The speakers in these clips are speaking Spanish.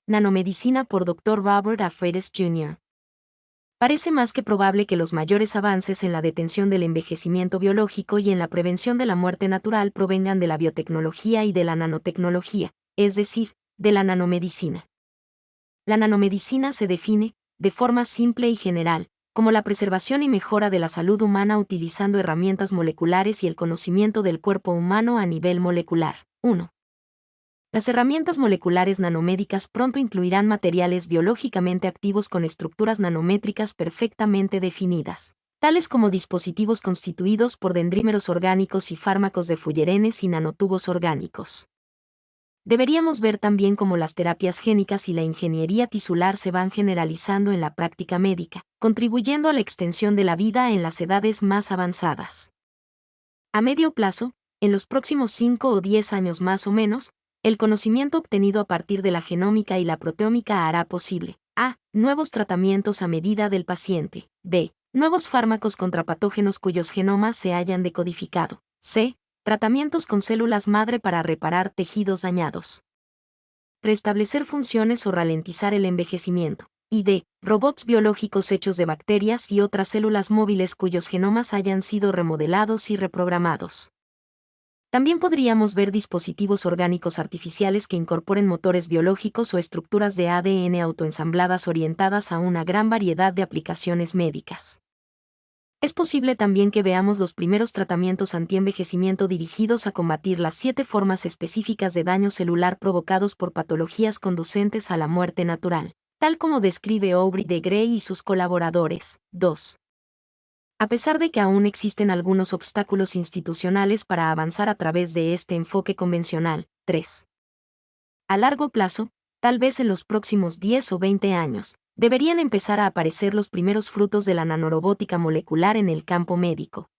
Nanomedicina por Dr. Robert A. Freitas Jr. Parece más que probable que los mayores avances en la detención del envejecimiento biológico y en la prevención de la muerte natural provengan de la biotecnología y de la nanotecnología, es decir, de la nanomedicina. La nanomedicina se define, de forma simple y general, como la preservación y mejora de la salud humana utilizando herramientas moleculares y el conocimiento del cuerpo humano a nivel molecular. 1. Las herramientas moleculares nanomédicas pronto incluirán materiales biológicamente activos con estructuras nanométricas perfectamente definidas, tales como dispositivos constituidos por dendrímeros orgánicos y fármacos de fullerenes y nanotubos orgánicos. Deberíamos ver también cómo las terapias génicas y la ingeniería tisular se van generalizando en la práctica médica, contribuyendo a la extensión de la vida en las edades más avanzadas. A medio plazo, en los próximos 5 o 10 años más o menos, el conocimiento obtenido a partir de la genómica y la proteómica hará posible a. Nuevos tratamientos a medida del paciente, b. Nuevos fármacos contra patógenos cuyos genomas se hayan decodificado, c. Tratamientos con células madre para reparar tejidos dañados, restablecer funciones o ralentizar el envejecimiento, y d. Robots biológicos hechos de bacterias y otras células móviles cuyos genomas hayan sido remodelados y reprogramados. También podríamos ver dispositivos orgánicos artificiales que incorporen motores biológicos o estructuras de ADN autoensambladas orientadas a una gran variedad de aplicaciones médicas. Es posible también que veamos los primeros tratamientos antienvejecimiento dirigidos a combatir las 7 formas específicas de daño celular provocados por patologías conducentes a la muerte natural, tal como describe Aubrey de Grey y sus colaboradores. 2. A pesar de que aún existen algunos obstáculos institucionales para avanzar a través de este enfoque convencional. 3. A largo plazo, tal vez en los próximos 10 o 20 años, deberían empezar a aparecer los primeros frutos de la nanorobótica molecular en el campo médico.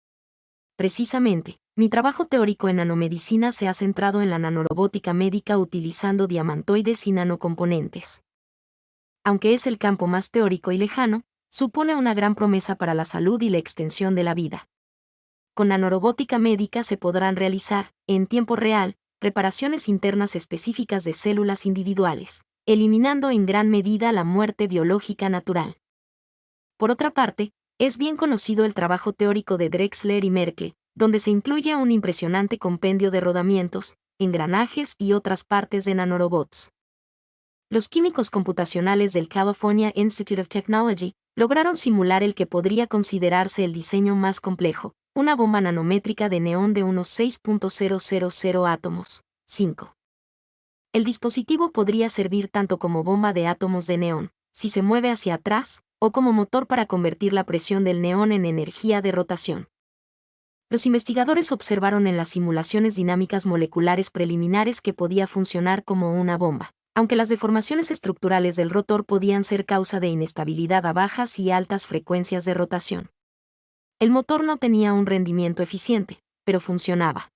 Precisamente, mi trabajo teórico en nanomedicina se ha centrado en la nanorobótica médica utilizando diamantoides y nanocomponentes. Aunque es el campo más teórico y lejano, supone una gran promesa para la salud y la extensión de la vida. Con nanorobótica médica se podrán realizar, en tiempo real, reparaciones internas específicas de células individuales, eliminando en gran medida la muerte biológica natural. Por otra parte, es bien conocido el trabajo teórico de Drexler y Merkel, donde se incluye un impresionante compendio de rodamientos, engranajes y otras partes de nanorobots. Los químicos computacionales del California Institute of Technology lograron simular el que podría considerarse el diseño más complejo, una bomba nanométrica de neón de unos 6.000 átomos. 5. El dispositivo podría servir tanto como bomba de átomos de neón, si se mueve hacia atrás, o como motor para convertir la presión del neón en energía de rotación. Los investigadores observaron en las simulaciones dinámicas moleculares preliminares que podía funcionar como una bomba, aunque las deformaciones estructurales del rotor podían ser causa de inestabilidad a bajas y altas frecuencias de rotación. El motor no tenía un rendimiento eficiente, pero funcionaba.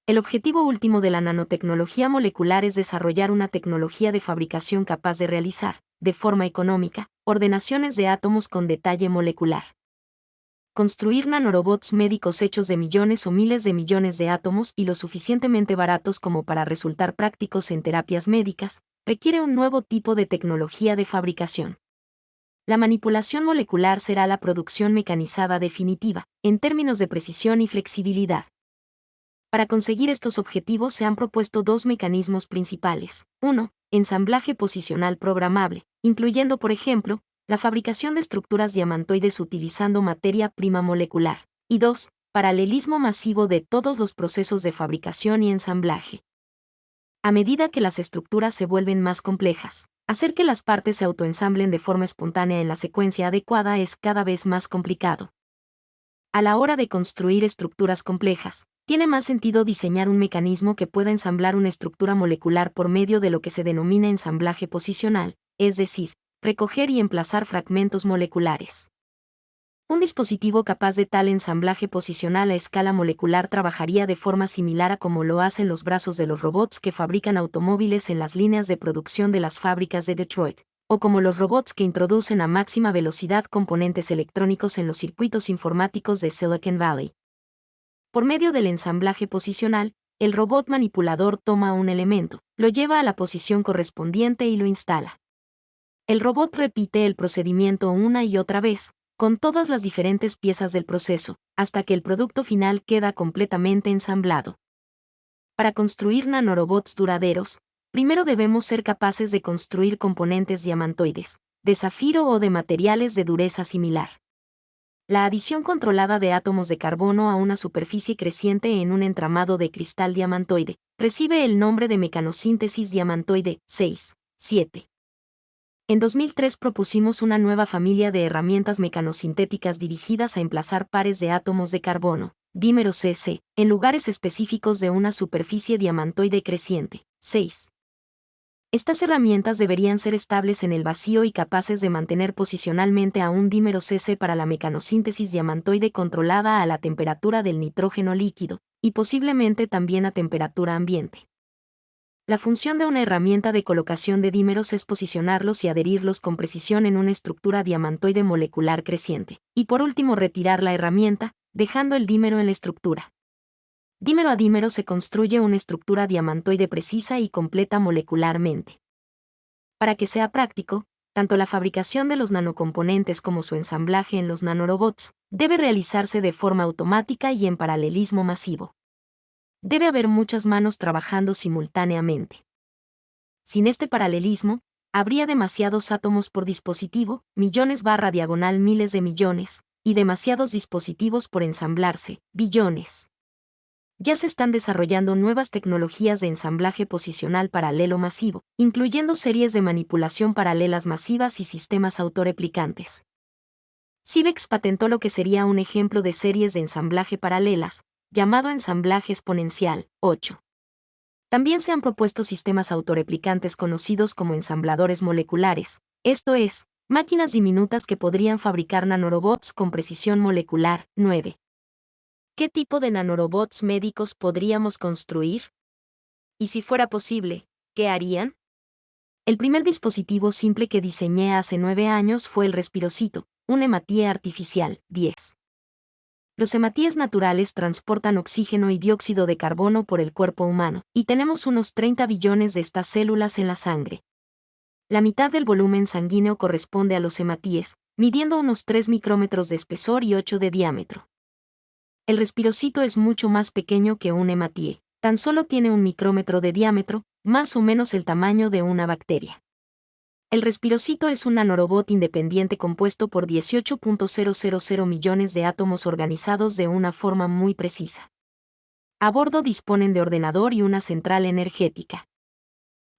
El objetivo último de la nanotecnología molecular es desarrollar una tecnología de fabricación capaz de realizar, de forma económica, ordenaciones de átomos con detalle molecular. Construir nanorobots médicos hechos de millones o miles de millones de átomos y lo suficientemente baratos como para resultar prácticos en terapias médicas, requiere un nuevo tipo de tecnología de fabricación. La manipulación molecular será la producción mecanizada definitiva, en términos de precisión y flexibilidad. Para conseguir estos objetivos se han propuesto 2 mecanismos principales. 1. Ensamblaje posicional programable, incluyendo, por ejemplo, la fabricación de estructuras diamantoides utilizando materia prima molecular. Y 2. Paralelismo masivo de todos los procesos de fabricación y ensamblaje. A medida que las estructuras se vuelven más complejas, hacer que las partes se autoensamblen de forma espontánea en la secuencia adecuada es cada vez más complicado. A la hora de construir estructuras complejas, tiene más sentido diseñar un mecanismo que pueda ensamblar una estructura molecular por medio de lo que se denomina ensamblaje posicional, es decir, recoger y emplazar fragmentos moleculares. Un dispositivo capaz de tal ensamblaje posicional a escala molecular trabajaría de forma similar a como lo hacen los brazos de los robots que fabrican automóviles en las líneas de producción de las fábricas de Detroit, o como los robots que introducen a máxima velocidad componentes electrónicos en los circuitos informáticos de Silicon Valley. Por medio del ensamblaje posicional, el robot manipulador toma un elemento, lo lleva a la posición correspondiente y lo instala. El robot repite el procedimiento una y otra vez, con todas las diferentes piezas del proceso, hasta que el producto final queda completamente ensamblado. Para construir nanorobots duraderos, primero debemos ser capaces de construir componentes diamantoides, de zafiro o de materiales de dureza similar. La adición controlada de átomos de carbono a una superficie creciente en un entramado de cristal diamantoide recibe el nombre de mecanosíntesis diamantoide 6-7. En 2003 propusimos una nueva familia de herramientas mecanosintéticas dirigidas a emplazar pares de átomos de carbono, dímeros CC, en lugares específicos de una superficie diamantoide creciente 6. Estas herramientas deberían ser estables en el vacío y capaces de mantener posicionalmente a un dímero CC para la mecanosíntesis diamantoide controlada a la temperatura del nitrógeno líquido, y posiblemente también a temperatura ambiente. La función de una herramienta de colocación de dímeros es posicionarlos y adherirlos con precisión en una estructura diamantoide molecular creciente, y por último retirar la herramienta, dejando el dímero en la estructura. Dímero a dímero se construye una estructura diamantoide precisa y completa molecularmente. Para que sea práctico, tanto la fabricación de los nanocomponentes como su ensamblaje en los nanorobots debe realizarse de forma automática y en paralelismo masivo. Debe haber muchas manos trabajando simultáneamente. Sin este paralelismo, habría demasiados átomos por dispositivo, millones/diagonal miles de millones, y demasiados dispositivos por ensamblarse, billones. Ya se están desarrollando nuevas tecnologías de ensamblaje posicional paralelo masivo, incluyendo series de manipulación paralelas masivas y sistemas autorreplicantes. Civex patentó lo que sería un ejemplo de series de ensamblaje paralelas, llamado ensamblaje exponencial, 8. También se han propuesto sistemas autorreplicantes conocidos como ensambladores moleculares, esto es, máquinas diminutas que podrían fabricar nanorobots con precisión molecular, 9. ¿Qué tipo de nanorobots médicos podríamos construir? Y si fuera posible, ¿qué harían? El primer dispositivo simple que diseñé hace 9 años fue el Respirocito, un hematíe artificial, 10. Los hematíes naturales transportan oxígeno y dióxido de carbono por el cuerpo humano, y tenemos unos 30 billones de estas células en la sangre. La mitad del volumen sanguíneo corresponde a los hematíes, midiendo unos 3 micrómetros de espesor y 8 de diámetro. El Respirocito es mucho más pequeño que un hematíe, tan solo tiene 1 micrómetro de diámetro, más o menos el tamaño de una bacteria. El Respirocito es un nanorobot independiente compuesto por 18.000 millones de átomos organizados de una forma muy precisa. A bordo disponen de ordenador y una central energética.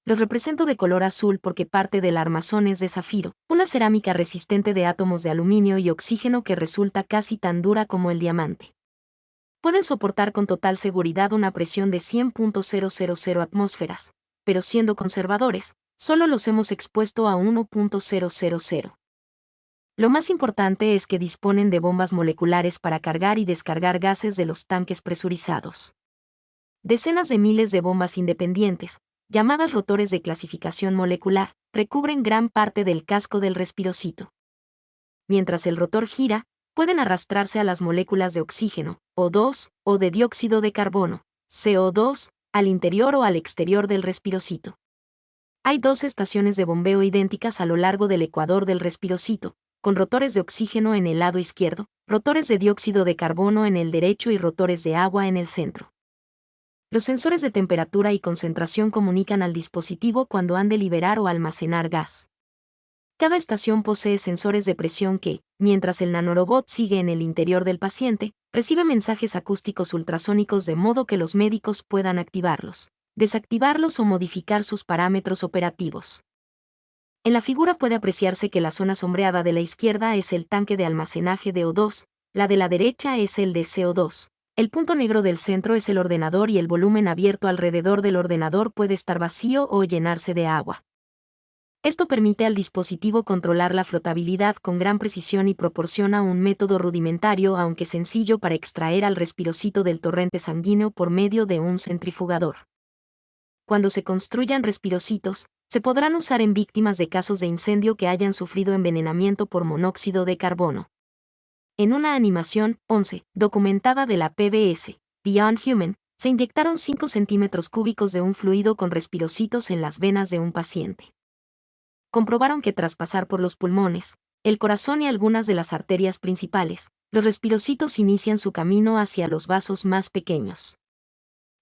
Los represento de color azul porque parte del armazón es de zafiro, una cerámica resistente de átomos de aluminio y oxígeno que resulta casi tan dura como el diamante. Pueden soportar con total seguridad una presión de 100.000 atmósferas, pero siendo conservadores, solo los hemos expuesto a 1.000. Lo más importante es que disponen de bombas moleculares para cargar y descargar gases de los tanques presurizados. Decenas de miles de bombas independientes, llamadas rotores de clasificación molecular, recubren gran parte del casco del Respirocito. Mientras el rotor gira, pueden arrastrarse a las moléculas de oxígeno, O2, o de dióxido de carbono, CO2, al interior o al exterior del Respirocito. Hay 2 estaciones de bombeo idénticas a lo largo del ecuador del Respirocito, con rotores de oxígeno en el lado izquierdo, rotores de dióxido de carbono en el derecho y rotores de agua en el centro. Los sensores de temperatura y concentración comunican al dispositivo cuando han de liberar o almacenar gas. Cada estación posee sensores de presión que, mientras el nanorobot sigue en el interior del paciente, recibe mensajes acústicos ultrasónicos de modo que los médicos puedan activarlos, desactivarlos o modificar sus parámetros operativos. En la figura puede apreciarse que la zona sombreada de la izquierda es el tanque de almacenaje de O2, la de la derecha es el de CO2. El punto negro del centro es el ordenador y el volumen abierto alrededor del ordenador puede estar vacío o llenarse de agua. Esto permite al dispositivo controlar la flotabilidad con gran precisión y proporciona un método rudimentario aunque sencillo para extraer al Respirocito del torrente sanguíneo por medio de un centrifugador. Cuando se construyan Respirocitos, se podrán usar en víctimas de casos de incendio que hayan sufrido envenenamiento por monóxido de carbono. En una animación 11, documentada de la PBS, Beyond Human, Se inyectaron 5 centímetros cúbicos de un fluido con respirocitos en las venas de un paciente. Comprobaron que tras pasar por los pulmones, el corazón y algunas de las arterias principales, los respirocitos inician su camino hacia los vasos más pequeños.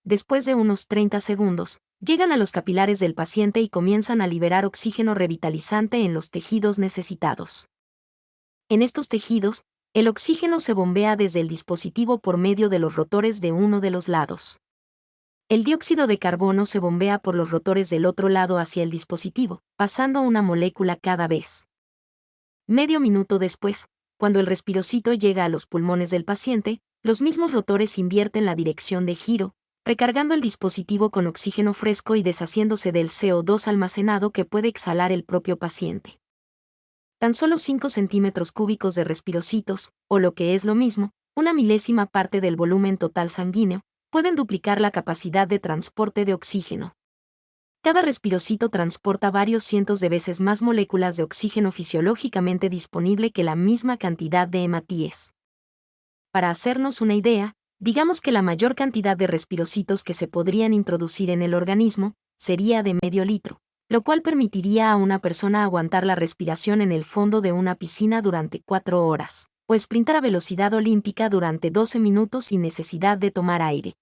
Después de unos 30 segundos, llegan a los capilares del paciente y comienzan a liberar oxígeno revitalizante en los tejidos necesitados. En estos tejidos, el oxígeno se bombea desde el dispositivo por medio de los rotores de uno de los lados. El dióxido de carbono se bombea por los rotores del otro lado hacia el dispositivo, pasando una molécula cada vez. Medio minuto después, cuando el respirocito llega a los pulmones del paciente, los mismos rotores invierten la dirección de giro, recargando el dispositivo con oxígeno fresco y deshaciéndose del CO2 almacenado que puede exhalar el propio paciente. Tan solo 5 centímetros cúbicos de respirocitos, o lo que es lo mismo, una milésima parte del volumen total sanguíneo, pueden duplicar la capacidad de transporte de oxígeno. Cada respirocito transporta varios cientos de veces más moléculas de oxígeno fisiológicamente disponible que la misma cantidad de hematíes. Para hacernos una idea, digamos que la mayor cantidad de respirocitos que se podrían introducir en el organismo sería de medio litro, lo cual permitiría a una persona aguantar la respiración en el fondo de una piscina durante 4 horas, o sprintar a velocidad olímpica durante 12 minutos sin necesidad de tomar aire.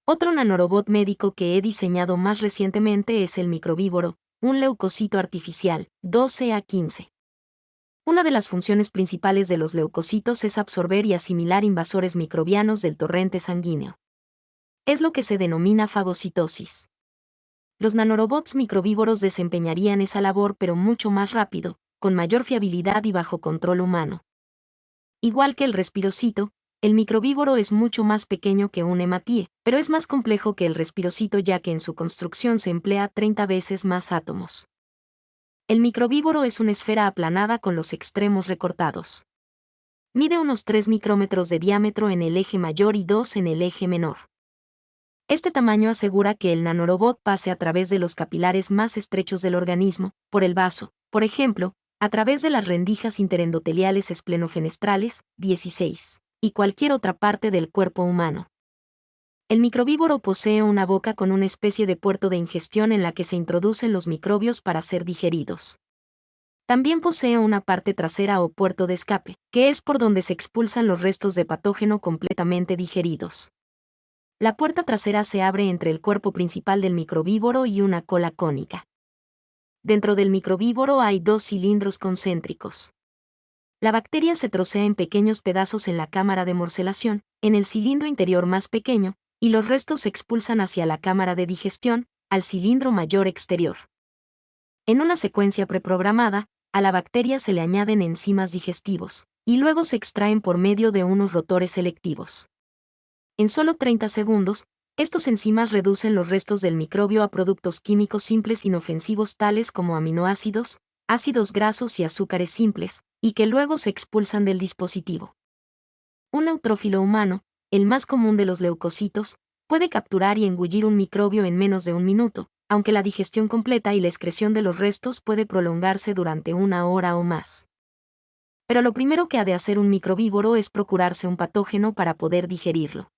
Otro nanorobot médico que he diseñado más recientemente es el microvívoro, un leucocito artificial, 12A15. Una de las funciones principales de los leucocitos es absorber y asimilar invasores microbianos del torrente sanguíneo. Es lo que se denomina fagocitosis. Los nanorobots microvívoros desempeñarían esa labor pero mucho más rápido, con mayor fiabilidad y bajo control humano. Igual que el respirocito, el microvívoro es mucho más pequeño que un hematíe, pero es más complejo que el respirocito ya que en su construcción se emplea 30 veces más átomos. El microvívoro es una esfera aplanada con los extremos recortados. Mide unos 3 micrómetros de diámetro en el eje mayor y 2 en el eje menor. Este tamaño asegura que el nanorobot pase a través de los capilares más estrechos del organismo, por el vaso, por ejemplo, a través de las rendijas interendoteliales esplenofenestrales, 16, y cualquier otra parte del cuerpo humano. El microvívoro posee una boca con una especie de puerto de ingestión en la que se introducen los microbios para ser digeridos. También posee una parte trasera o puerto de escape, que es por donde se expulsan los restos de patógeno completamente digeridos. La puerta trasera se abre entre el cuerpo principal del microvívoro y una cola cónica. Dentro del microvívoro hay 2 cilindros concéntricos. La bacteria se trocea en pequeños pedazos en la cámara de morcelación, en el cilindro interior más pequeño, y los restos se expulsan hacia la cámara de digestión, al cilindro mayor exterior. En una secuencia preprogramada, a la bacteria se le añaden enzimas digestivos, y luego se extraen por medio de unos rotores selectivos. En solo 30 segundos, estos enzimas reducen los restos del microbio a productos químicos simples inofensivos tales como aminoácidos, ácidos grasos y azúcares simples, y que luego se expulsan del dispositivo. Un neutrófilo humano, el más común de los leucocitos, puede capturar y engullir un microbio en menos de un minuto, aunque la digestión completa y la excreción de los restos puede prolongarse durante 1 hora o más. Pero lo primero que ha de hacer un microvívoro es procurarse un patógeno para poder digerirlo.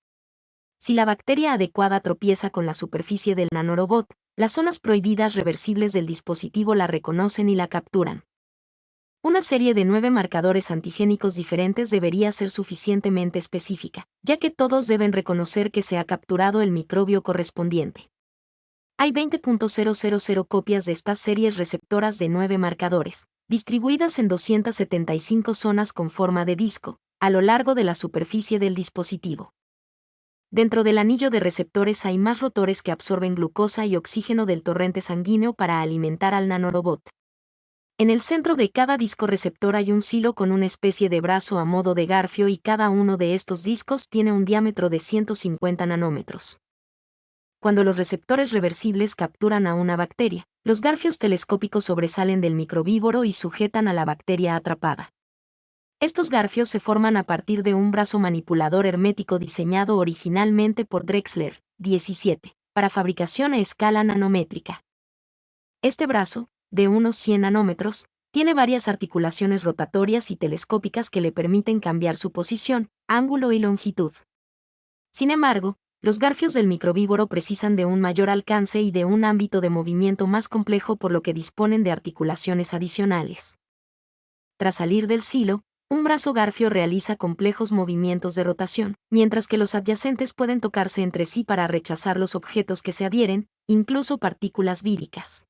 Si la bacteria adecuada tropieza con la superficie del nanorobot, las zonas prohibidas reversibles del dispositivo la reconocen y la capturan. Una serie de 9 marcadores antigénicos diferentes debería ser suficientemente específica, ya que todos deben reconocer que se ha capturado el microbio correspondiente. Hay 20.000 copias de estas series receptoras de 9 marcadores, distribuidas en 275 zonas con forma de disco, a lo largo de la superficie del dispositivo. Dentro del anillo de receptores hay más rotores que absorben glucosa y oxígeno del torrente sanguíneo para alimentar al nanorobot. En el centro de cada disco receptor hay un silo con una especie de brazo a modo de garfio y cada uno de estos discos tiene un diámetro de 150 nanómetros. Cuando los receptores reversibles capturan a una bacteria, los garfios telescópicos sobresalen del microvívoro y sujetan a la bacteria atrapada. Estos garfios se forman a partir de un brazo manipulador hermético diseñado originalmente por Drexler, 17, para fabricación a escala nanométrica. Este brazo, de unos 100 nanómetros, tiene varias articulaciones rotatorias y telescópicas que le permiten cambiar su posición, ángulo y longitud. Sin embargo, Los garfios del microvívoro precisan de un mayor alcance y de un ámbito de movimiento más complejo, por lo que disponen de articulaciones adicionales. Tras salir del silo, un brazo garfio realiza complejos movimientos de rotación, mientras que los adyacentes pueden tocarse entre sí para rechazar los objetos que se adhieren, incluso partículas víricas.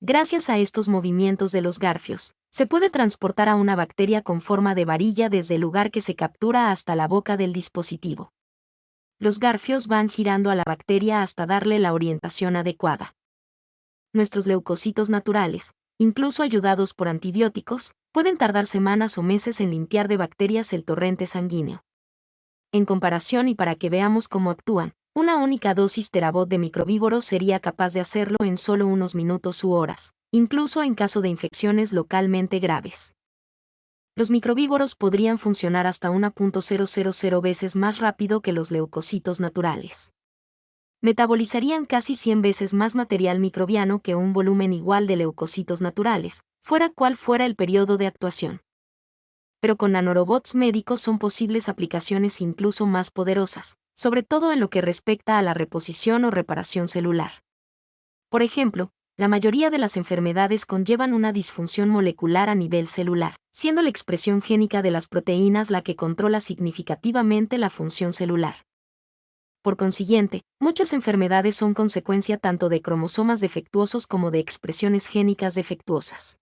Gracias a estos movimientos de los garfios, se puede transportar a una bacteria con forma de varilla desde el lugar que se captura hasta la boca del dispositivo. Los garfios van girando a la bacteria hasta darle la orientación adecuada. Nuestros leucocitos naturales, incluso ayudados por antibióticos, pueden tardar semanas o meses en limpiar de bacterias el torrente sanguíneo. En comparación, y para que veamos cómo actúan, una única dosis terabot de microvívoros sería capaz de hacerlo en solo unos minutos u horas, incluso en caso de infecciones localmente graves. Los microvívoros podrían funcionar hasta 1.000 veces más rápido que los leucocitos naturales. Metabolizarían casi 100 veces más material microbiano que un volumen igual de leucocitos naturales, fuera cual fuera el periodo de actuación. Pero con nanorobots médicos son posibles aplicaciones incluso más poderosas, sobre todo en lo que respecta a la reposición o reparación celular. Por ejemplo, la mayoría de las enfermedades conllevan una disfunción molecular a nivel celular, siendo la expresión génica de las proteínas la que controla significativamente la función celular. Por consiguiente, muchas enfermedades son consecuencia tanto de cromosomas defectuosos como de expresiones génicas defectuosas.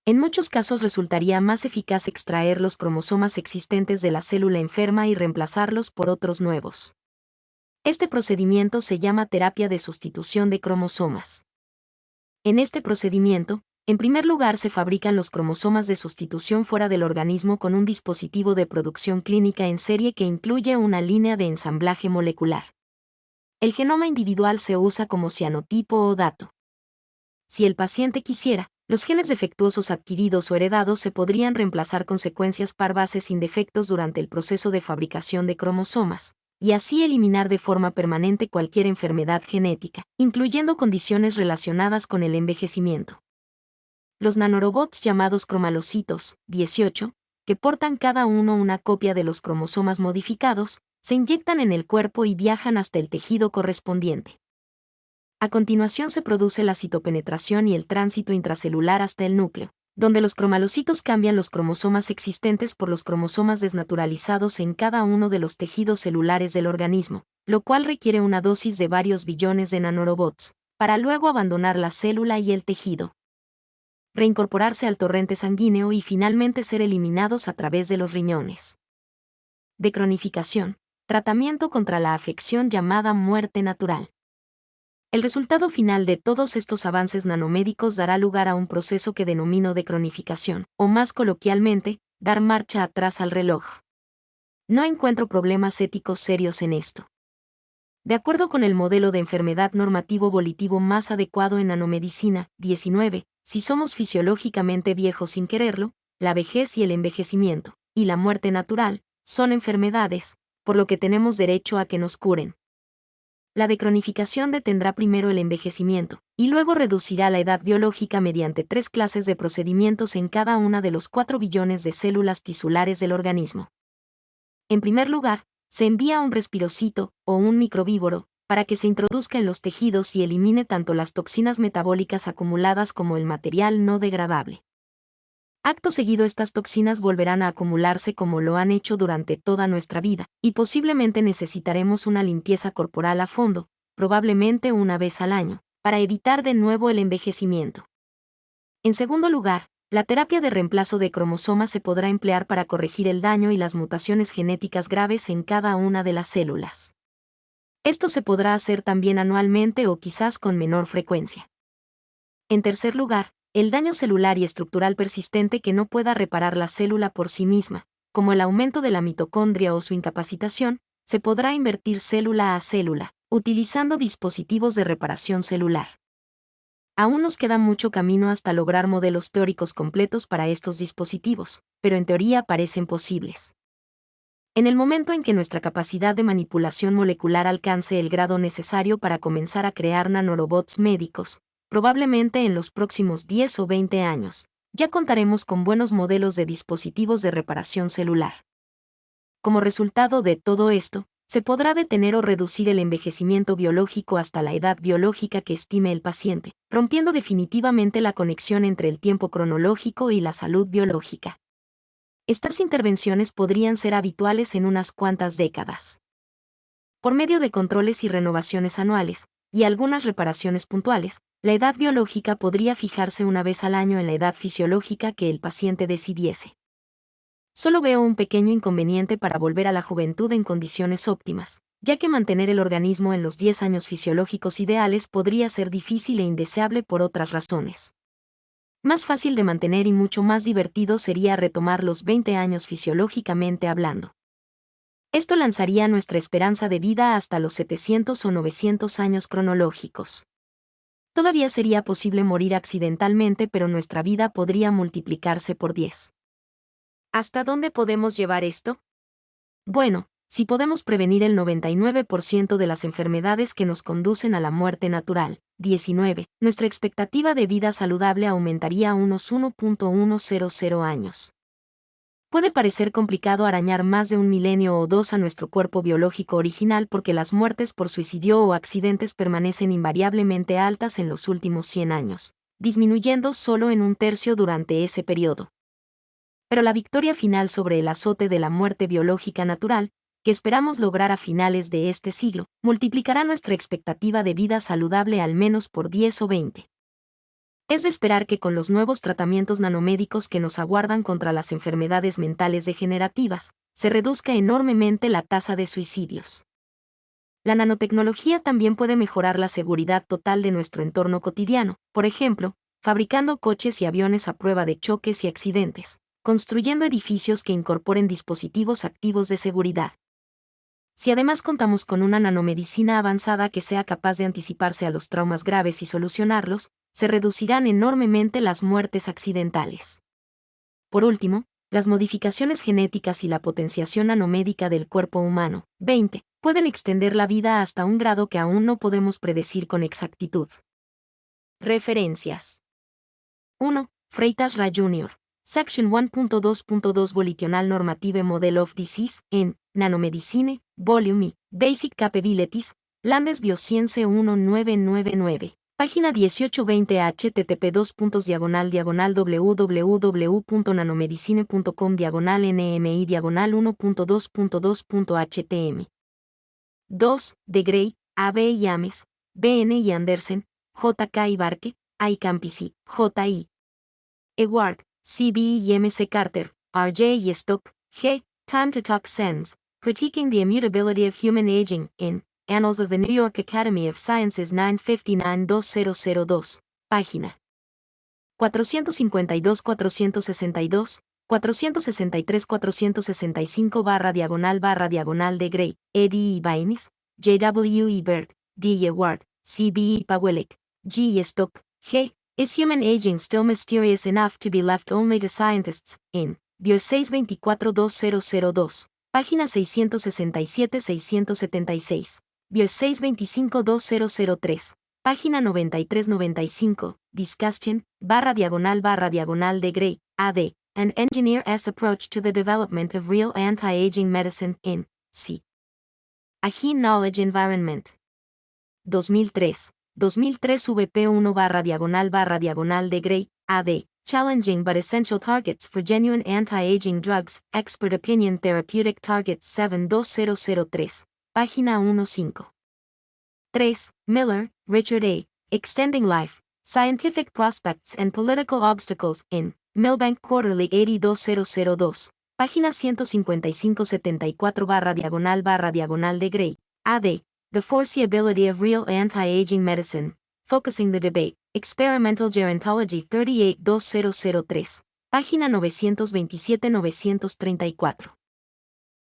En muchos casos resultaría más eficaz extraer los cromosomas existentes de la célula enferma y reemplazarlos por otros nuevos. Este procedimiento se llama terapia de sustitución de cromosomas. En este procedimiento, en primer lugar se fabrican los cromosomas de sustitución fuera del organismo con un dispositivo de producción clínica en serie que incluye una línea de ensamblaje molecular. El genoma individual se usa como cianotipo o dato. Si el paciente quisiera, los genes defectuosos adquiridos o heredados se podrían reemplazar con secuencias par base sin defectos durante el proceso de fabricación de cromosomas, y así eliminar de forma permanente cualquier enfermedad genética, incluyendo condiciones relacionadas con el envejecimiento. Los nanorobots llamados cromalocitos, 18, que portan cada uno una copia de los cromosomas modificados, se inyectan en el cuerpo y viajan hasta el tejido correspondiente. A continuación se produce la citopenetración y el tránsito intracelular hasta el núcleo, donde los cromalocitos cambian los cromosomas existentes por los cromosomas desnaturalizados en cada uno de los tejidos celulares del organismo, lo cual requiere una dosis de varios billones de nanorobots, para luego abandonar la célula y el tejido, reincorporarse al torrente sanguíneo y finalmente ser eliminados a través de los riñones. Decronificación, tratamiento contra la afección llamada muerte natural. El resultado final de todos estos avances nanomédicos dará lugar a un proceso que denomino decronificación, o más coloquialmente, dar marcha atrás al reloj. No encuentro problemas éticos serios en esto. De acuerdo con el modelo de enfermedad normativo volitivo más adecuado en nanomedicina, 19, si somos fisiológicamente viejos sin quererlo, la vejez y el envejecimiento, y la muerte natural, son enfermedades, por lo que tenemos derecho a que nos curen. La decronificación detendrá primero el envejecimiento, y luego reducirá la edad biológica mediante 3 clases de procedimientos en cada una de los 4 billones de células tisulares del organismo. En primer lugar, se envía un respirocito, o un microvívoro, para que se introduzca en los tejidos y elimine tanto las toxinas metabólicas acumuladas como el material no degradable. Acto seguido, estas toxinas volverán a acumularse como lo han hecho durante toda nuestra vida, y posiblemente necesitaremos una limpieza corporal a fondo, probablemente una vez al año, para evitar de nuevo el envejecimiento. En segundo lugar, la terapia de reemplazo de cromosomas se podrá emplear para corregir el daño y las mutaciones genéticas graves en cada una de las células. Esto se podrá hacer también anualmente o quizás con menor frecuencia. En tercer lugar, el daño celular y estructural persistente que no pueda reparar la célula por sí misma, como el aumento de la mitocondria o su incapacitación, se podrá invertir célula a célula, utilizando dispositivos de reparación celular. Aún nos queda mucho camino hasta lograr modelos teóricos completos para estos dispositivos, pero en teoría parecen posibles. En el momento en que nuestra capacidad de manipulación molecular alcance el grado necesario para comenzar a crear nanorobots médicos, probablemente en los próximos 10 o 20 años, ya contaremos con buenos modelos de dispositivos de reparación celular. Como resultado de todo esto, Se podrá detener o reducir el envejecimiento biológico hasta la edad biológica que estime el paciente, rompiendo definitivamente la conexión entre el tiempo cronológico y la salud biológica. Estas intervenciones podrían ser habituales en unas cuantas décadas. Por medio de controles y renovaciones anuales, y algunas reparaciones puntuales, la edad biológica podría fijarse una vez al año en la edad fisiológica que el paciente decidiese. Solo veo un pequeño inconveniente para volver a la juventud en condiciones óptimas, ya que mantener el organismo en los 10 años fisiológicos ideales podría ser difícil e indeseable por otras razones. Más fácil de mantener y mucho más divertido sería retomar los 20 años fisiológicamente hablando. Esto lanzaría nuestra esperanza de vida hasta los 700 o 900 años cronológicos. Todavía sería posible morir accidentalmente, pero nuestra vida podría multiplicarse por 10. ¿Hasta dónde podemos llevar esto? Bueno, si podemos prevenir el 99% de las enfermedades que nos conducen a la muerte natural, 19, nuestra expectativa de vida saludable aumentaría a unos 1.100 años. Puede parecer complicado arañar más de un milenio o dos a nuestro cuerpo biológico original porque las muertes por suicidio o accidentes permanecen invariablemente altas en los últimos 100 años, disminuyendo solo en un tercio durante ese periodo. Pero la victoria final sobre el azote de la muerte biológica natural, que esperamos lograr a finales de este siglo, multiplicará nuestra expectativa de vida saludable al menos por 10 o 20. Es de esperar que con los nuevos tratamientos nanomédicos que nos aguardan contra las enfermedades mentales degenerativas, se reduzca enormemente la tasa de suicidios. La nanotecnología también puede mejorar la seguridad total de nuestro entorno cotidiano, por ejemplo, fabricando coches y aviones a prueba de choques y accidentes, construyendo edificios que incorporen dispositivos activos de seguridad. Si además contamos con una nanomedicina avanzada que sea capaz de anticiparse a los traumas graves y solucionarlos, se reducirán enormemente las muertes accidentales. Por último, las modificaciones genéticas y la potenciación nanomédica del cuerpo humano, 20, pueden extender la vida hasta un grado que aún no podemos predecir con exactitud. Referencias. 1. Freitas Ra Jr. Section 1.2.2 Volitional Normative Model of Disease, en Nanomedicine, Volume E, Basic Capabilities, Landes Bioscience 1999. Página 1820 http://www.nanomedicine.com/nmi/1.2.2.htm. 2. De Grey, A.B. y Ames, B.N. y Andersen, J.K. y Barke, I. Campisi, J.I. Ewart, C.B. y M.C. Carter, R.J. y Stock, G. Time to Talk Sense, Critiquing the Immutability of Human Aging, in Annals of the New York Academy of Sciences 959-2002, página 452-462, 463-465 / de Grey, E.D. E. Bainis, J.W. E. Berg, D. Ewart, C.B. E. Pawelek, G. Stock, G. Is human aging still mysterious enough to be left only to scientists? In Bio 624-2002, página 667-676. Bio 625-2003, página 93-95, Discussion, // de Grey, A.D., An Engineer's Approach to the Development of Real Anti-Aging Medicine, in C. Agile Knowledge Environment. 2003 VP1 // de Grey, A.D., Challenging but Essential Targets for Genuine Anti-Aging Drugs, Expert Opinion Therapeutic Targets 72003. Página 15. 3. Miller, Richard A., Extending Life, Scientific Prospects and Political Obstacles, in Milbank Quarterly 82002, página 155-74 // de Grey, A.D., The Foreseeability of Real Anti-Aging Medicine, Focusing the Debate, Experimental Gerontology 38-2003, página 927-934.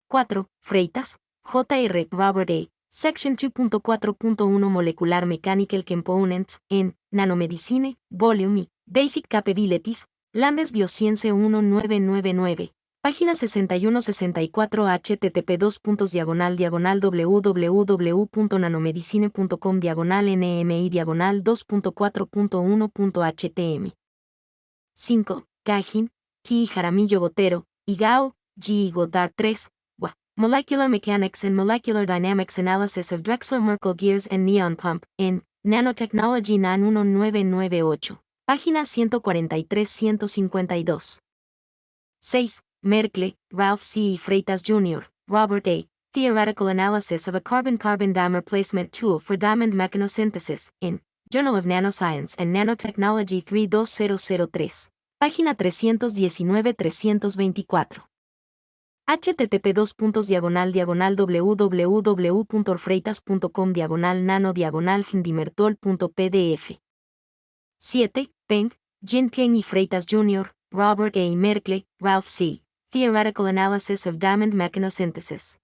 4. Freitas, J.R. Robert A., Section 2.4.1 Molecular Mechanical Components, in Nanomedicine, Volume E, Basic Capabilities, Landes Bioscience 1999, página 61-64 http://www.nanomedicine.com/nmi/2.4.1.htm. 5. Cajin, T. Jaramillo Botero, y Gao, G. Goddard 3, Molecular Mechanics and Molecular Dynamics Analysis of Drexler-Merkle Gears and Neon Pump, en Nanotechnology NAN 1998. Página 143-152. 6. Merkle, Ralph C. Freitas Jr., Robert A. Theoretical Analysis of a Carbon-Carbon Dimer Placement Tool for Diamond Mechanosynthesis, in Journal of Nanoscience and Nanotechnology 32003. Página 319-324. http://www.freitas.com/nano-nano-dimertol.pdf. 7. Peng, Jinping y Freitas Jr., Robert A. Merkle, Ralph C. Theoretical Analysis of Diamond Mechanosynthesis.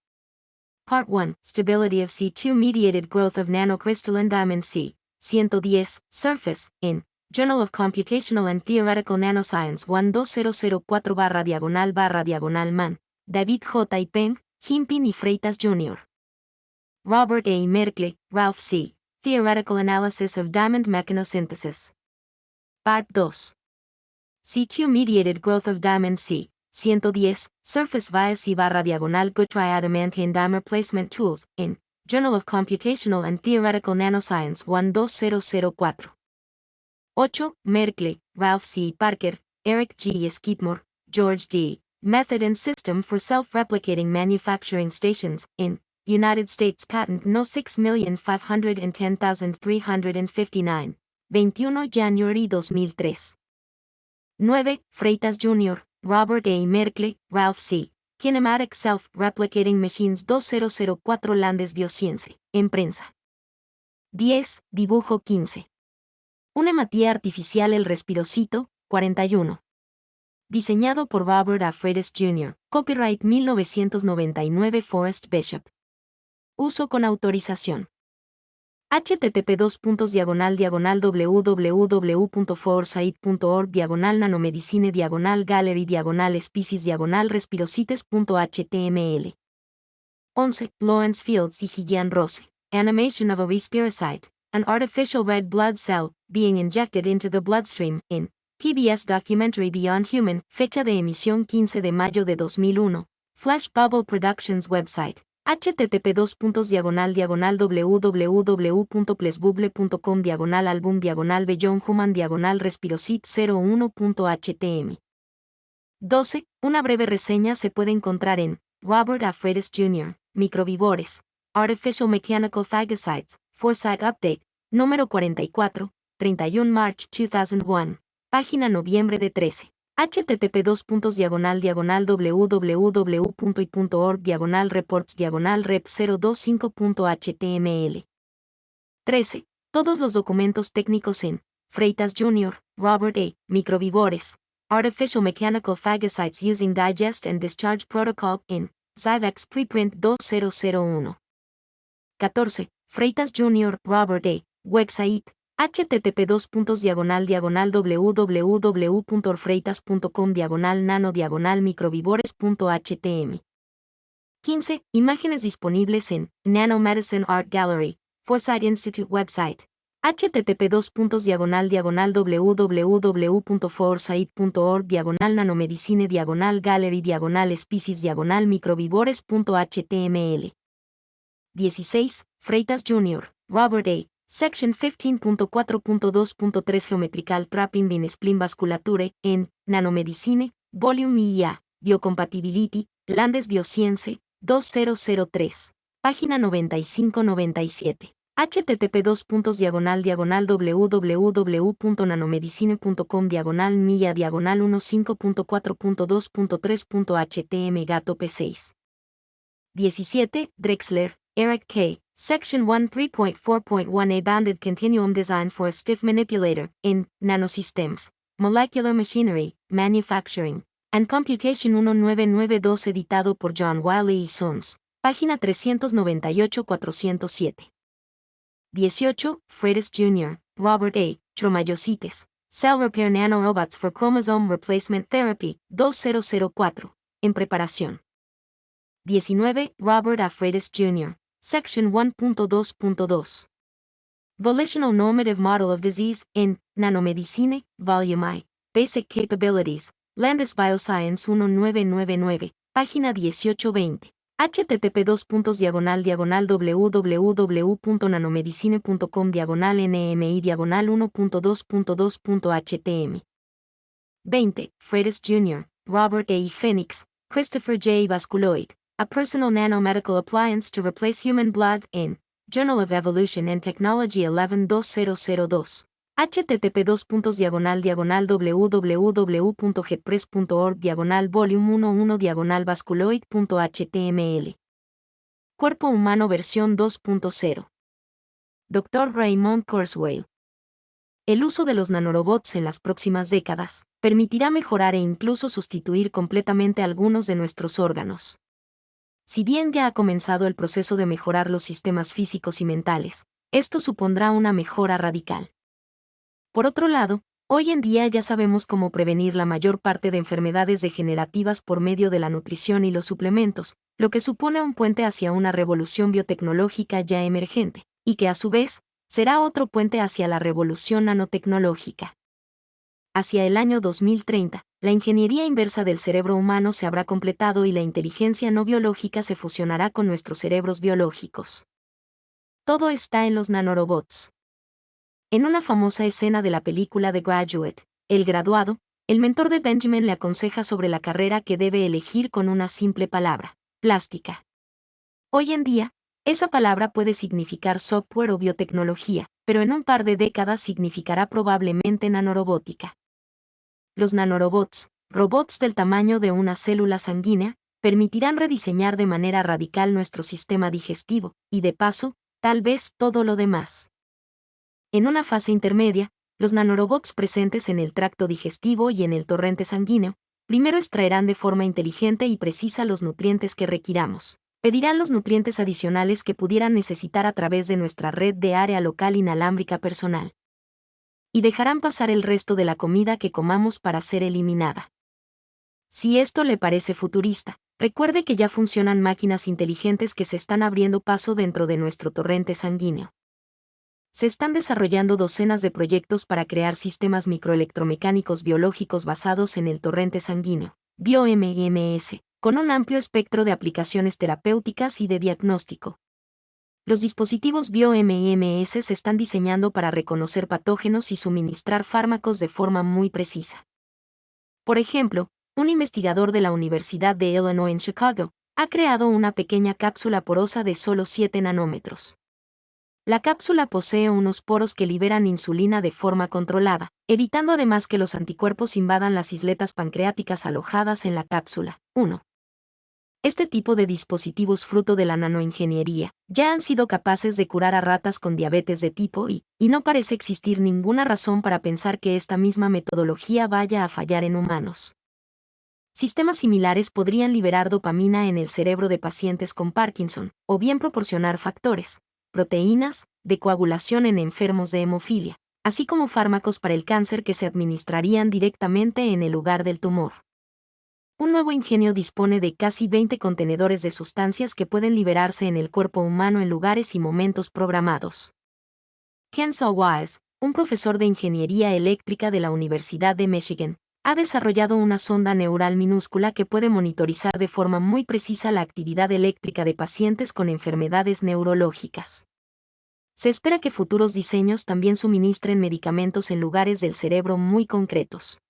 Part 1. Stability of C2-mediated growth of nanocrystalline diamond C. 110. Surface, in Journal of Computational and Theoretical Nanoscience 12004/diagonal man. David J. y Peng, Jinping y Freitas Jr. Robert A. Merkle, Ralph C. Theoretical Analysis of Diamond Mechanosynthesis. Part 2. C2-mediated growth of diamond C. 110. Surface via C/diagonal good triadamantine dimer placement tools, in Journal of Computational and Theoretical Nanoscience 12004. 8. Merkle, Ralph C. Parker, Eric G. Skidmore, George D. Method and System for Self-Replicating Manufacturing Stations, in United States Patent No. 6510359. 21 January 2003. 9. Freitas Jr., Robert A. Merkle, Ralph C. Kinematic Self-Replicating Machines 2004 Landes Bioscience, en prensa. 10. Dibujo 15. Una hematía artificial el respirocito, 41. Diseñado por Robert A. Freitas Jr., copyright 1999 Forrest Bishop. Uso con autorización. http://www.foresight.org /nanomedicine /gallery /species respirocites.html. 11. Lawrence Fields y Gillian Rose. Animation of a Respirocite, an artificial red blood cell, being injected into the bloodstream, in PBS Documentary Beyond Human, fecha de emisión 15 de mayo de 2001. Flash Bubble Productions website. http://www.plesbubble.com /album /beyond human /respirocit 01.htm. 12. Una breve reseña se puede encontrar en Robert A. Freitas Jr., Microvivores, Artificial Mechanical Phagocytes, Foresight Update, número 44, 31 March 2001. Página noviembre de 13. http://www.i.org reports rep025.html. 13. Todos los documentos técnicos en Freitas Jr., Robert A., Microvivores, Artificial Mechanical Phagocytes Using Digest and Discharge Protocol, in Zyvex Preprint 2001. 14. Freitas Jr., Robert A., website, http://www.orfreitas.com /nano microvivores.htm. 15. Imágenes disponibles en Nanomedicine Art Gallery, Foresight Institute website, http://www.foresight.org /nanomedicine /gallery /species microvivores.html. 16. Freitas Jr., Robert A., Section 15.4.2.3 Geometrical Trapping in Spleen Vasculature, en Nanomedicine, Volume IA, Biocompatibility, Landes Bioscience, 2003. Página 95-97. http://www.nanomedicine.com /milla /15.4.2.3.htm gato p6. 17. Drexler, Eric K., Section 13.4.1 A Banded Continuum Design for a Stiff Manipulator, in Nanosystems, Molecular Machinery, Manufacturing, and Computation 19992 editado por John Wiley y Sons, página 398-407. 18. Freitas Jr., Robert A., Tromayosites, Cell Repair Nanorobots for Chromosome Replacement Therapy, 2004, en preparación. 19. Robert A. Freitas Jr., Section 1.2.2. Volitional Normative Model of Disease, in Nanomedicine, Volume I, Basic Capabilities, Landes Bioscience 1999, página 18-20. http://www.nanomedicine.com/nmi/1.2.2.htm 20. Freitas Jr., Robert A. Phoenix, Christopher J. Vasculoid, a personal nanomedical appliance to replace human blood in Journal of Evolution and Technology 11-2002. http://www.getpress.org/volume11-vasculoid.html. Cuerpo humano versión 2.0. Dr. Raymond Kurzweil. El uso de los nanorobots en las próximas décadas permitirá mejorar e incluso sustituir completamente algunos de nuestros órganos. Si bien ya ha comenzado el proceso de mejorar los sistemas físicos y mentales, esto supondrá una mejora radical. Por otro lado, hoy en día ya sabemos cómo prevenir la mayor parte de enfermedades degenerativas por medio de la nutrición y los suplementos, lo que supone un puente hacia una revolución biotecnológica ya emergente, y que a su vez, será otro puente hacia la revolución nanotecnológica. Hacia el año 2030, la ingeniería inversa del cerebro humano se habrá completado y la inteligencia no biológica se fusionará con nuestros cerebros biológicos. Todo está en los nanorobots. En una famosa escena de la película The Graduate, El Graduado, el mentor de Benjamin le aconseja sobre la carrera que debe elegir con una simple palabra: plástica. Hoy en día, esa palabra puede significar software o biotecnología, pero en un par de décadas significará probablemente nanorobótica. Los nanorobots, robots del tamaño de una célula sanguínea, permitirán rediseñar de manera radical nuestro sistema digestivo, y de paso, tal vez todo lo demás. En una fase intermedia, los nanorobots presentes en el tracto digestivo y en el torrente sanguíneo, primero extraerán de forma inteligente y precisa los nutrientes que requiramos. Pedirán los nutrientes adicionales que pudieran necesitar a través de nuestra red de área local inalámbrica personal. Y dejarán pasar el resto de la comida que comamos para ser eliminada. Si esto le parece futurista, recuerde que ya funcionan máquinas inteligentes que se están abriendo paso dentro de nuestro torrente sanguíneo. Se están desarrollando docenas de proyectos para crear sistemas microelectromecánicos biológicos basados en el torrente sanguíneo, BioMMS, con un amplio espectro de aplicaciones terapéuticas y de diagnóstico. Los dispositivos BioMMS se están diseñando para reconocer patógenos y suministrar fármacos de forma muy precisa. Por ejemplo, un investigador de la Universidad de Illinois en Chicago ha creado una pequeña cápsula porosa de solo 7 nanómetros. La cápsula posee unos poros que liberan insulina de forma controlada, evitando además que los anticuerpos invadan las isletas pancreáticas alojadas en la cápsula. 1. Este tipo de dispositivos fruto de la nanoingeniería ya han sido capaces de curar a ratas con diabetes de tipo I, y no parece existir ninguna razón para pensar que esta misma metodología vaya a fallar en humanos. Sistemas similares podrían liberar dopamina en el cerebro de pacientes con Parkinson, o bien proporcionar factores, proteínas, de coagulación en enfermos de hemofilia, así como fármacos para el cáncer que se administrarían directamente en el lugar del tumor. Un nuevo ingenio dispone de casi 20 contenedores de sustancias que pueden liberarse en el cuerpo humano en lugares y momentos programados. Ken Sawise, un profesor de ingeniería eléctrica de la Universidad de Michigan, ha desarrollado una sonda neural minúscula que puede monitorizar de forma muy precisa la actividad eléctrica de pacientes con enfermedades neurológicas. Se espera que futuros diseños también suministren medicamentos en lugares del cerebro muy concretos.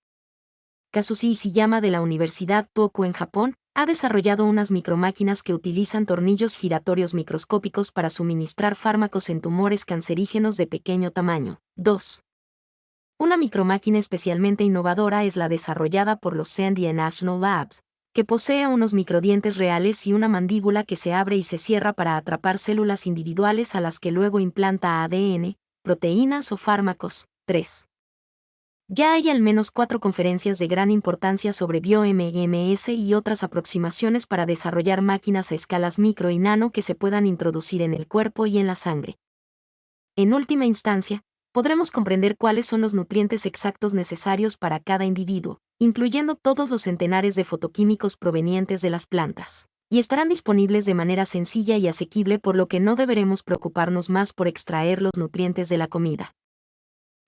Kazushi Ishiyama de la Universidad Tohoku en Japón ha desarrollado unas micromáquinas que utilizan tornillos giratorios microscópicos para suministrar fármacos en tumores cancerígenos de pequeño tamaño. 2. Una micromáquina especialmente innovadora es la desarrollada por los Sandia National Labs, que posee unos microdientes reales y una mandíbula que se abre y se cierra para atrapar células individuales a las que luego implanta ADN, proteínas o fármacos. 3. Ya hay al menos 4 conferencias de gran importancia sobre BioMMS y otras aproximaciones para desarrollar máquinas a escalas micro y nano que se puedan introducir en el cuerpo y en la sangre. En última instancia, podremos comprender cuáles son los nutrientes exactos necesarios para cada individuo, incluyendo todos los centenares de fotoquímicos provenientes de las plantas, y estarán disponibles de manera sencilla y asequible, por lo que no deberemos preocuparnos más por extraer los nutrientes de la comida.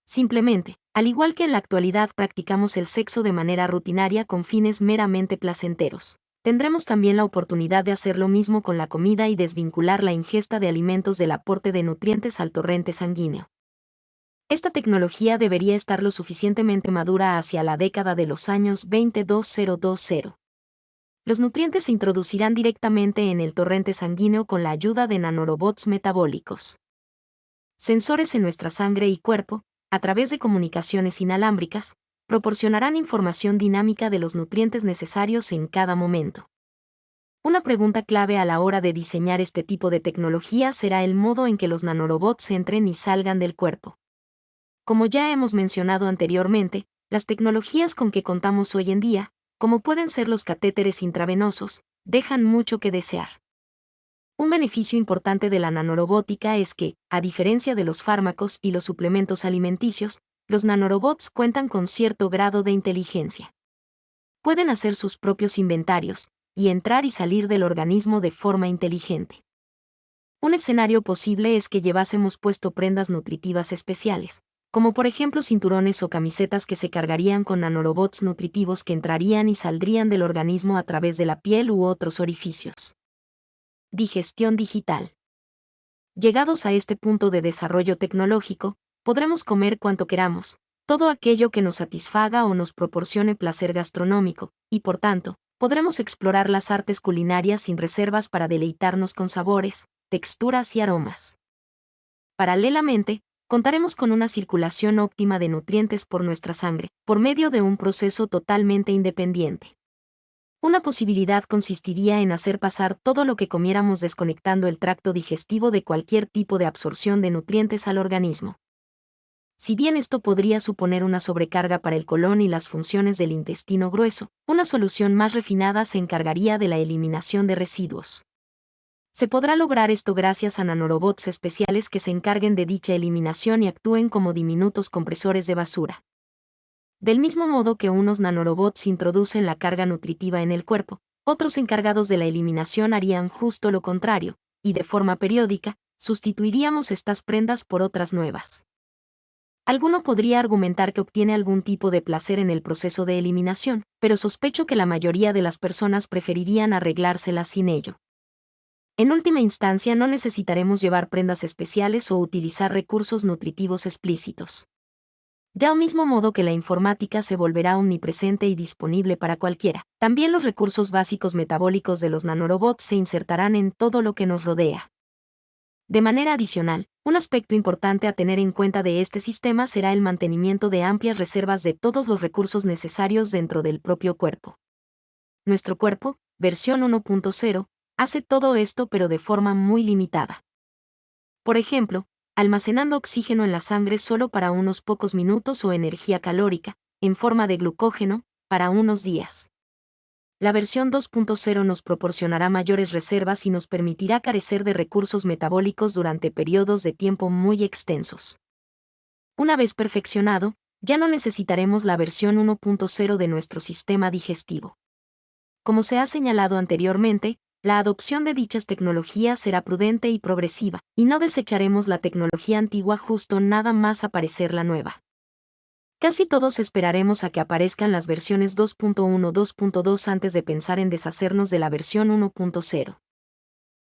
Simplemente, al igual que en la actualidad practicamos el sexo de manera rutinaria con fines meramente placenteros, tendremos también la oportunidad de hacer lo mismo con la comida y desvincular la ingesta de alimentos del aporte de nutrientes al torrente sanguíneo. Esta tecnología debería estar lo suficientemente madura hacia la década de los años 2020. Los nutrientes se introducirán directamente en el torrente sanguíneo con la ayuda de nanorobots metabólicos. Sensores en nuestra sangre y cuerpo, a través de comunicaciones inalámbricas, proporcionarán información dinámica de los nutrientes necesarios en cada momento. Una pregunta clave a la hora de diseñar este tipo de tecnología será el modo en que los nanorobots entren y salgan del cuerpo. Como ya hemos mencionado anteriormente, las tecnologías con que contamos hoy en día, como pueden ser los catéteres intravenosos, dejan mucho que desear. Un beneficio importante de la nanorobótica es que, a diferencia de los fármacos y los suplementos alimenticios, los nanorobots cuentan con cierto grado de inteligencia. Pueden hacer sus propios inventarios, y entrar y salir del organismo de forma inteligente. Un escenario posible es que llevásemos puesto prendas nutritivas especiales, como por ejemplo cinturones o camisetas que se cargarían con nanorobots nutritivos que entrarían y saldrían del organismo a través de la piel u otros orificios. Digestión digital. Llegados a este punto de desarrollo tecnológico, podremos comer cuanto queramos, todo aquello que nos satisfaga o nos proporcione placer gastronómico, y por tanto, podremos explorar las artes culinarias sin reservas para deleitarnos con sabores, texturas y aromas. Paralelamente, contaremos con una circulación óptima de nutrientes por nuestra sangre, por medio de un proceso totalmente independiente. Una posibilidad consistiría en hacer pasar todo lo que comiéramos desconectando el tracto digestivo de cualquier tipo de absorción de nutrientes al organismo. Si bien esto podría suponer una sobrecarga para el colon y las funciones del intestino grueso, una solución más refinada se encargaría de la eliminación de residuos. Se podrá lograr esto gracias a nanorobots especiales que se encarguen de dicha eliminación y actúen como diminutos compresores de basura. Del mismo modo que unos nanorobots introducen la carga nutritiva en el cuerpo, otros encargados de la eliminación harían justo lo contrario, y de forma periódica, sustituiríamos estas prendas por otras nuevas. Alguno podría argumentar que obtiene algún tipo de placer en el proceso de eliminación, pero sospecho que la mayoría de las personas preferirían arreglárselas sin ello. En última instancia, no necesitaremos llevar prendas especiales o utilizar recursos nutritivos explícitos. De al mismo modo que la informática se volverá omnipresente y disponible para cualquiera, también los recursos básicos metabólicos de los nanorobots se insertarán en todo lo que nos rodea. De manera adicional, un aspecto importante a tener en cuenta de este sistema será el mantenimiento de amplias reservas de todos los recursos necesarios dentro del propio cuerpo. Nuestro cuerpo, versión 1.0, hace todo esto pero de forma muy limitada. Por ejemplo, almacenando oxígeno en la sangre solo para unos pocos minutos o energía calórica, en forma de glucógeno, para unos días. La versión 2.0 nos proporcionará mayores reservas y nos permitirá carecer de recursos metabólicos durante periodos de tiempo muy extensos. Una vez perfeccionado, ya no necesitaremos la versión 1.0 de nuestro sistema digestivo. Como se ha señalado anteriormente, la adopción de dichas tecnologías será prudente y progresiva, y no desecharemos la tecnología antigua justo nada más aparecer la nueva. Casi todos esperaremos a que aparezcan las versiones 2.1-2.2 antes de pensar en deshacernos de la versión 1.0.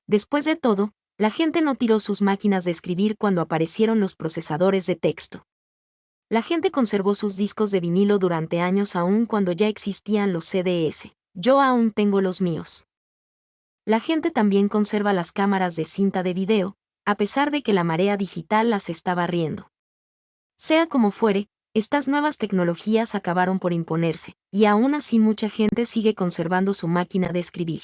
Después de todo, la gente no tiró sus máquinas de escribir cuando aparecieron los procesadores de texto. La gente conservó sus discos de vinilo durante años aún cuando ya existían los CDs. Yo aún tengo los míos. La gente también conserva las cámaras de cinta de video, a pesar de que la marea digital las está barriendo. Sea como fuere, estas nuevas tecnologías acabaron por imponerse, y aún así mucha gente sigue conservando su máquina de escribir.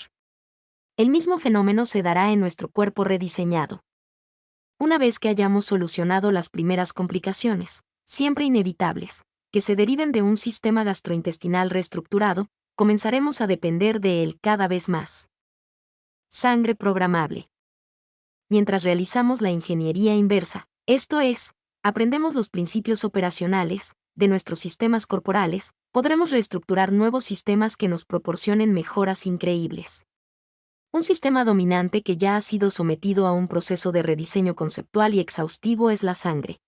El mismo fenómeno se dará en nuestro cuerpo rediseñado. Una vez que hayamos solucionado las primeras complicaciones, siempre inevitables, que se deriven de un sistema gastrointestinal reestructurado, comenzaremos a depender de él cada vez más. Sangre programable. Mientras realizamos la ingeniería inversa, esto es, aprendemos los principios operacionales de nuestros sistemas corporales, podremos reestructurar nuevos sistemas que nos proporcionen mejoras increíbles. Un sistema dominante que ya ha sido sometido a un proceso de rediseño conceptual y exhaustivo es la sangre.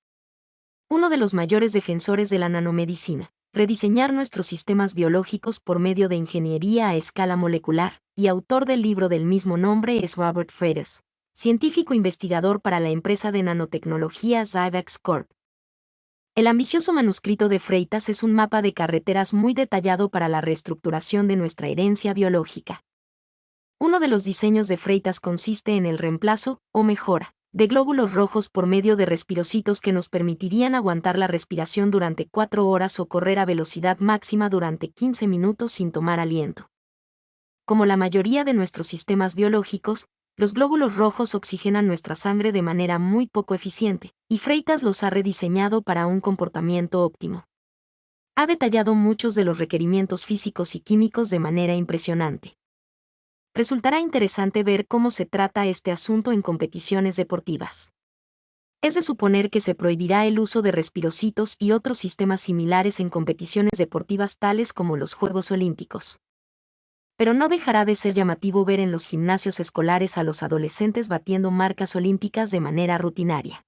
Uno de los mayores defensores de la nanomedicina, rediseñar nuestros sistemas biológicos por medio de ingeniería a escala molecular, y autor del libro del mismo nombre es Robert Freitas, científico investigador para la empresa de nanotecnología Zyvax Corp. El ambicioso manuscrito de Freitas es un mapa de carreteras muy detallado para la reestructuración de nuestra herencia biológica. Uno de los diseños de Freitas consiste en el reemplazo, o mejora, de glóbulos rojos por medio de respirocitos que nos permitirían aguantar la respiración durante 4 horas o correr a velocidad máxima durante 15 minutos sin tomar aliento. Como la mayoría de nuestros sistemas biológicos, los glóbulos rojos oxigenan nuestra sangre de manera muy poco eficiente, y Freitas los ha rediseñado para un comportamiento óptimo. Ha detallado muchos de los requerimientos físicos y químicos de manera impresionante. Resultará interesante ver cómo se trata este asunto en competiciones deportivas. Es de suponer que se prohibirá el uso de respirocitos y otros sistemas similares en competiciones deportivas tales como los Juegos Olímpicos. Pero no dejará de ser llamativo ver en los gimnasios escolares a los adolescentes batiendo marcas olímpicas de manera rutinaria.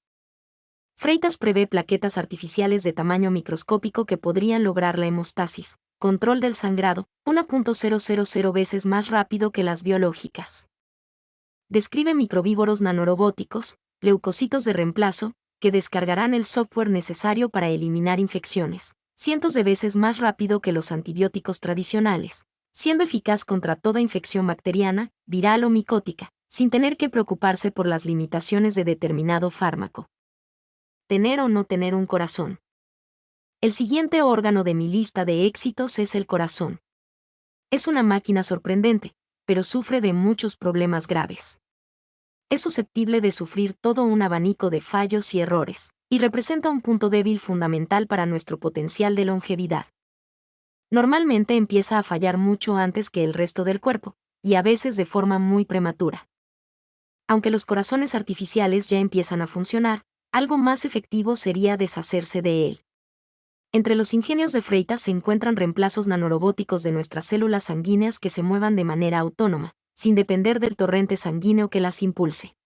Freitas prevé plaquetas artificiales de tamaño microscópico que podrían lograr la hemostasis, control del sangrado, 1.000 veces más rápido que las biológicas. Describe microvívoros nanorobóticos, leucocitos de reemplazo, que descargarán el software necesario para eliminar infecciones, cientos de veces más rápido que los antibióticos tradicionales, siendo eficaz contra toda infección bacteriana, viral o micótica, sin tener que preocuparse por las limitaciones de determinado fármaco. Tener o no tener un corazón. El siguiente órgano de mi lista de éxitos es el corazón. Es una máquina sorprendente, pero sufre de muchos problemas graves. Es susceptible de sufrir todo un abanico de fallos y errores, y representa un punto débil fundamental para nuestro potencial de longevidad. Normalmente empieza a fallar mucho antes que el resto del cuerpo, y a veces de forma muy prematura. Aunque los corazones artificiales ya empiezan a funcionar, algo más efectivo sería deshacerse de él. Entre los ingenios de Freitas se encuentran reemplazos nanorobóticos de nuestras células sanguíneas que se muevan de manera autónoma, sin depender del torrente sanguíneo que las impulse.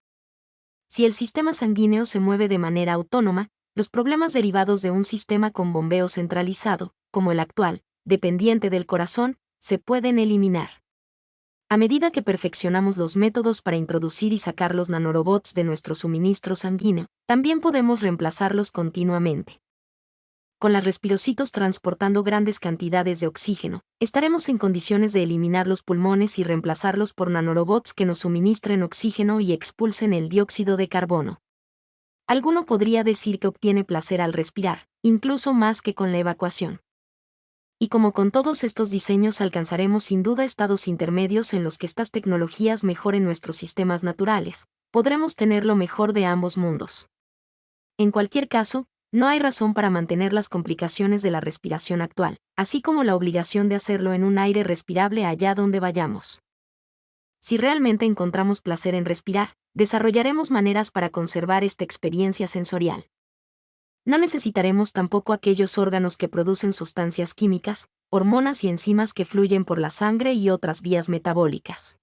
Si el sistema sanguíneo se mueve de manera autónoma, los problemas derivados de un sistema con bombeo centralizado, como el actual, dependiente del corazón, se pueden eliminar. A medida que perfeccionamos los métodos para introducir y sacar los nanorobots de nuestro suministro sanguíneo, también podemos reemplazarlos continuamente. Con las respirocitos transportando grandes cantidades de oxígeno, estaremos en condiciones de eliminar los pulmones y reemplazarlos por nanorobots que nos suministren oxígeno y expulsen el dióxido de carbono. Alguno podría decir que obtiene placer al respirar, incluso más que con la evacuación. Y como con todos estos diseños alcanzaremos sin duda estados intermedios en los que estas tecnologías mejoren nuestros sistemas naturales, podremos tener lo mejor de ambos mundos. En cualquier caso, no hay razón para mantener las complicaciones de la respiración actual, así como la obligación de hacerlo en un aire respirable allá donde vayamos. Si realmente encontramos placer en respirar, desarrollaremos maneras para conservar esta experiencia sensorial. No necesitaremos tampoco aquellos órganos que producen sustancias químicas, hormonas y enzimas que fluyen por la sangre y otras vías metabólicas.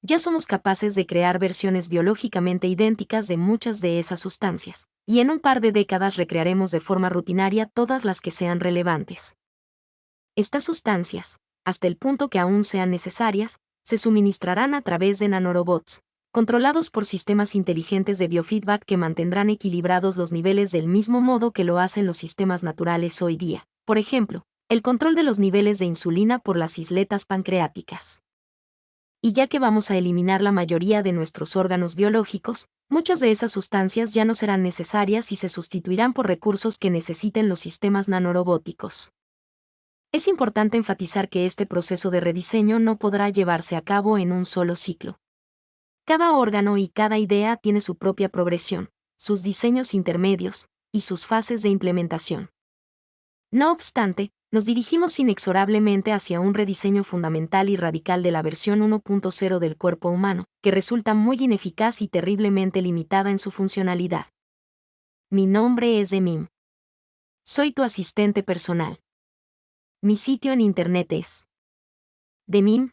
Ya somos capaces de crear versiones biológicamente idénticas de muchas de esas sustancias, y en un par de décadas recrearemos de forma rutinaria todas las que sean relevantes. Estas sustancias, hasta el punto que aún sean necesarias, se suministrarán a través de nanorobots, controlados por sistemas inteligentes de biofeedback que mantendrán equilibrados los niveles del mismo modo que lo hacen los sistemas naturales hoy día. Por ejemplo, el control de los niveles de insulina por las isletas pancreáticas. Y ya que vamos a eliminar la mayoría de nuestros órganos biológicos, muchas de esas sustancias ya no serán necesarias y se sustituirán por recursos que necesiten los sistemas nanorobóticos. Es importante enfatizar que este proceso de rediseño no podrá llevarse a cabo en un solo ciclo. Cada órgano y cada idea tiene su propia progresión, sus diseños intermedios, y sus fases de implementación. No obstante, nos dirigimos inexorablemente hacia un rediseño fundamental y radical de la versión 1.0 del cuerpo humano, que resulta muy ineficaz y terriblemente limitada en su funcionalidad. Mi nombre es Demim. Soy tu asistente personal. Mi sitio en internet es demim.es.tl.